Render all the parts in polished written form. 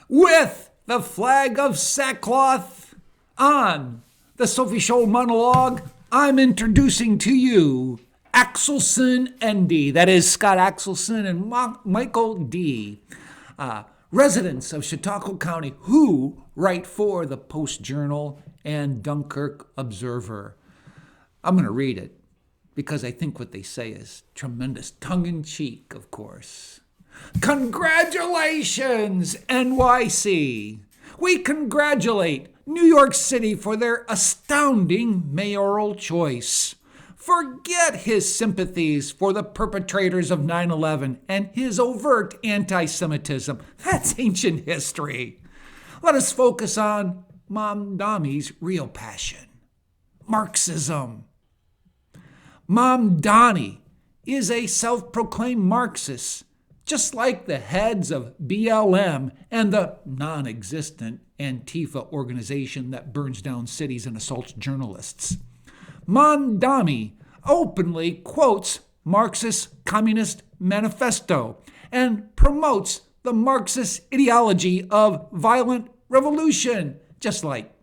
with the flag of sackcloth on the Sophie Scholl Monologue, I'm introducing to you Axelson and D. That is Scott Axelson and Michael D., residents of Chautauqua County who write for the Post-Journal and Dunkirk Observer. I'm going to read it because I think what they say is tremendous. Tongue-in-cheek, of course. Congratulations, NYC! We congratulate New York City for their astounding mayoral choice. Forget his sympathies for the perpetrators of 9/11 and his overt anti-Semitism. That's ancient history. Let us focus on Mamdani's real passion, Marxism. Mamdani is a self-proclaimed Marxist, just like the heads of BLM and the non-existent Antifa organization that burns down cities and assaults journalists. Mamdani openly quotes Marxist Communist Manifesto and promotes the Marxist ideology of violent revolution, just like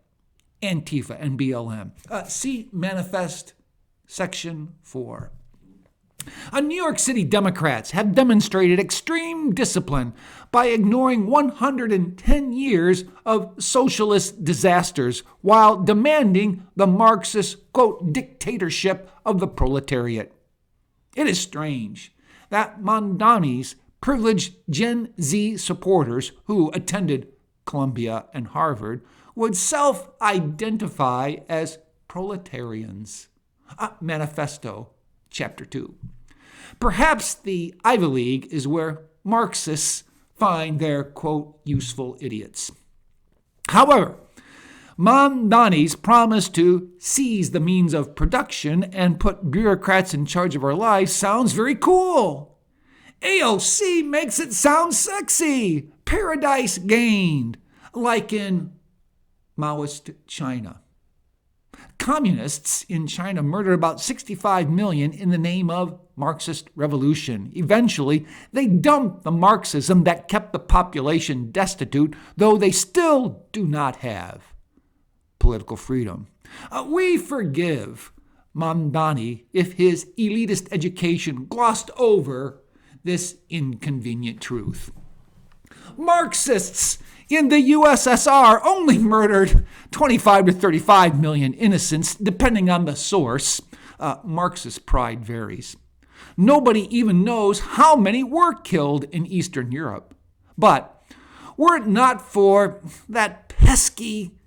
Antifa and BLM. See Manifest, Section 4. New York City Democrats have demonstrated extreme discipline by ignoring 110 years of socialist disasters while demanding the Marxist, quote, dictatorship of the proletariat. It is strange that Mamdani's privileged Gen Z supporters who attended Columbia and Harvard would self-identify as proletarians. Manifesto, Chapter 2. Perhaps the Ivy League is where Marxists find their, quote, useful idiots. However, Mamdani's promise to seize the means of production and put bureaucrats in charge of our lives sounds very cool. AOC makes it sound sexy. Paradise gained, like in Maoist China. Communists in China murdered about 65 million in the name of Marxist revolution. Eventually, they dumped the Marxism that kept the population destitute, though they still do not have political freedom. We forgive Mamdani if his elitist education glossed over this inconvenient truth. Marxists in the USSR only murdered 25 to 35 million innocents, depending on the source. Marxist pride varies. Nobody even knows how many were killed in Eastern Europe. But were it not for that pesky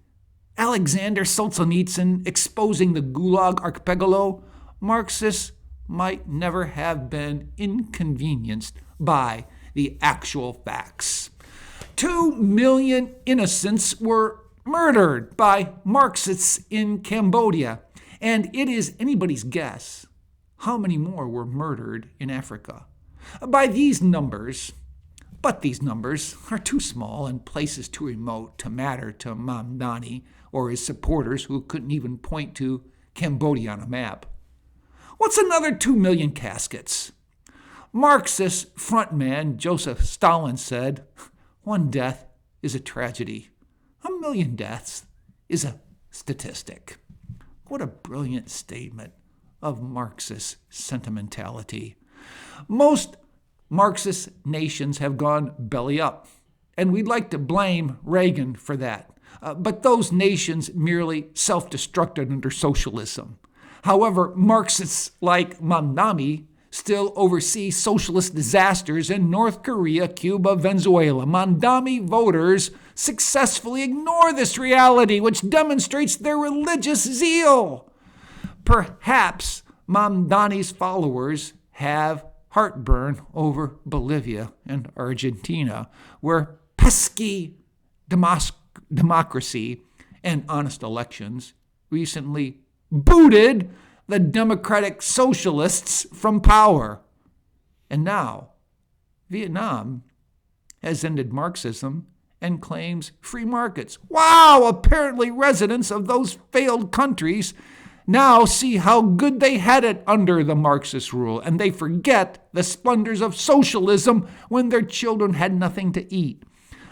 Alexander Solzhenitsyn exposing the Gulag Archipelago, Marxists might never have been inconvenienced by the actual facts. 2 million innocents were murdered by Marxists in Cambodia, and it is anybody's guess how many more were murdered in Africa. By these numbers, but these numbers are too small and places too remote to matter to Mamdani or his supporters who couldn't even point to Cambodia on a map. What's another 2 million caskets? Marxist frontman Joseph Stalin said, "One death is a tragedy. 1 million deaths is a statistic." What a brilliant statement of Marxist sentimentality. Most Marxist nations have gone belly up, and we'd like to blame Reagan for that. But those nations merely self-destructed under socialism. However, Marxists like Mamdani still oversee socialist disasters in North Korea, Cuba, Venezuela. Mamdani voters successfully ignore this reality, which demonstrates their religious zeal. Perhaps Mamdani's followers have heartburn over Bolivia and Argentina, where pesky democracy and honest elections recently booted the democratic socialists from power. And now, Vietnam has ended Marxism and claims free markets. Wow! Apparently residents of those failed countries now see how good they had it under the Marxist rule, and they forget the splendors of socialism when their children had nothing to eat.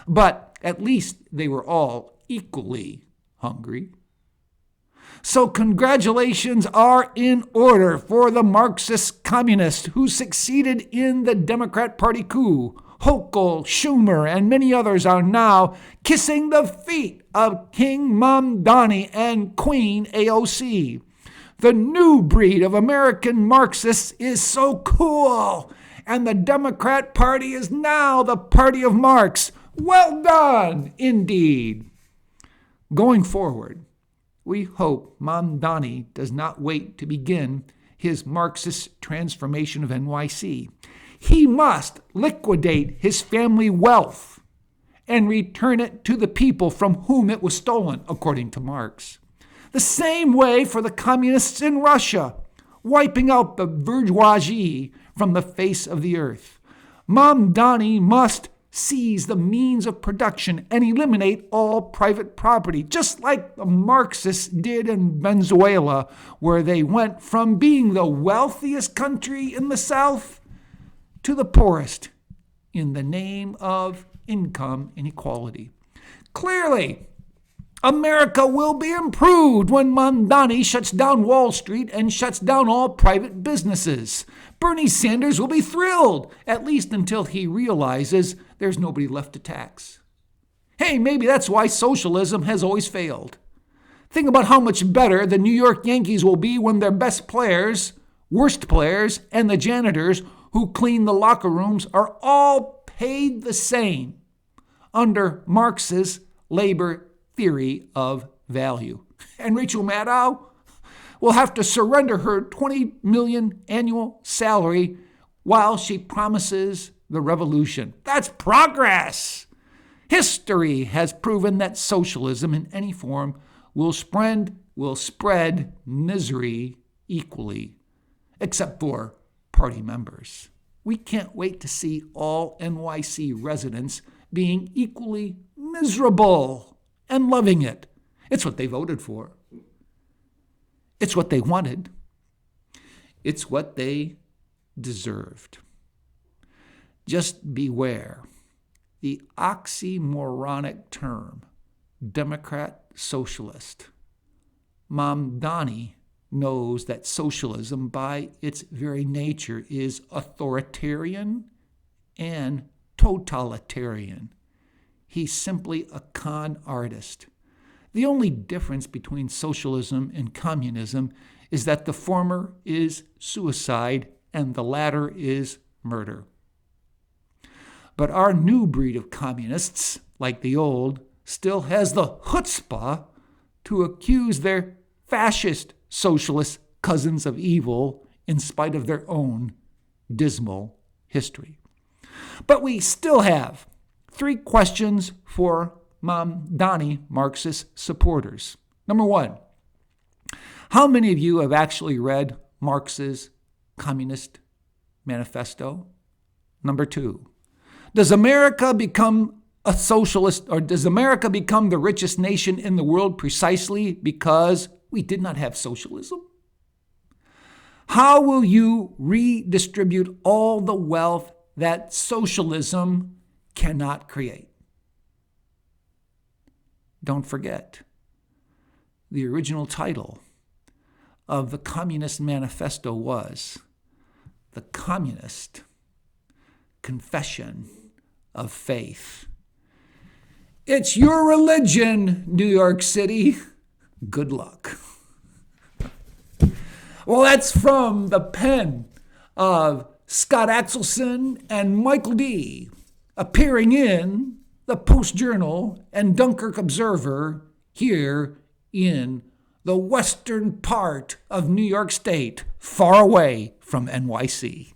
But at least they were all equally hungry. So congratulations are in order for the Marxist communists who succeeded in the Democrat Party coup. Hochul, Schumer, and many others are now kissing the feet of King Mamdani and Queen AOC. The new breed of American Marxists is so cool, and the Democrat Party is now the party of Marx. Well done, indeed. Going forward, we hope Mamdani does not wait to begin his Marxist transformation of NYC. He must liquidate his family wealth and return it to the people from whom it was stolen, according to Marx. The same way for the communists in Russia, wiping out the bourgeoisie from the face of the earth. Mamdani must seize the means of production and eliminate all private property, just like the Marxists did in Venezuela, where they went from being the wealthiest country in the South to the poorest in the name of income inequality. Clearly, America will be improved when Mamdani shuts down Wall Street and shuts down all private businesses. Bernie Sanders will be thrilled, at least until he realizes there's nobody left to tax. Hey, maybe that's why socialism has always failed. Think about how much better the New York Yankees will be when their best players, worst players, and the janitors who clean the locker rooms are all paid the same under Marx's labor theory of value. And Rachel Maddow will have to surrender her $20 million annual salary while she promises the revolution. That's progress. History has proven that socialism in any form will spread misery equally, except for party members. We can't wait to see all NYC residents being equally miserable and loving it. It's what they voted for. It's what they wanted. It's what they deserved. Just beware the oxymoronic term, Democrat socialist. Mamdani knows that socialism, by its very nature, is authoritarian and totalitarian. He's simply a con artist. The only difference between socialism and communism is that the former is suicide and the latter is murder. But our new breed of communists, like the old, still has the chutzpah to accuse their fascist socialist cousins of evil in spite of their own dismal history. But we still have 3 questions for Mamdani Marxist supporters. Number 1, how many of you have actually read Marx's Communist Manifesto? Number 2, does America become a socialist, or does America become the richest nation in the world precisely because we did not have socialism? How will you redistribute all the wealth that socialism cannot create? Don't forget, the original title of the Communist Manifesto was The Communist Confession of Faith. It's your religion, New York City. Good luck. Well, that's from the pen of Scott Axelson and Michael D., appearing in the Post-Journal and Dunkirk Observer here in the western part of New York State, far away from NYC.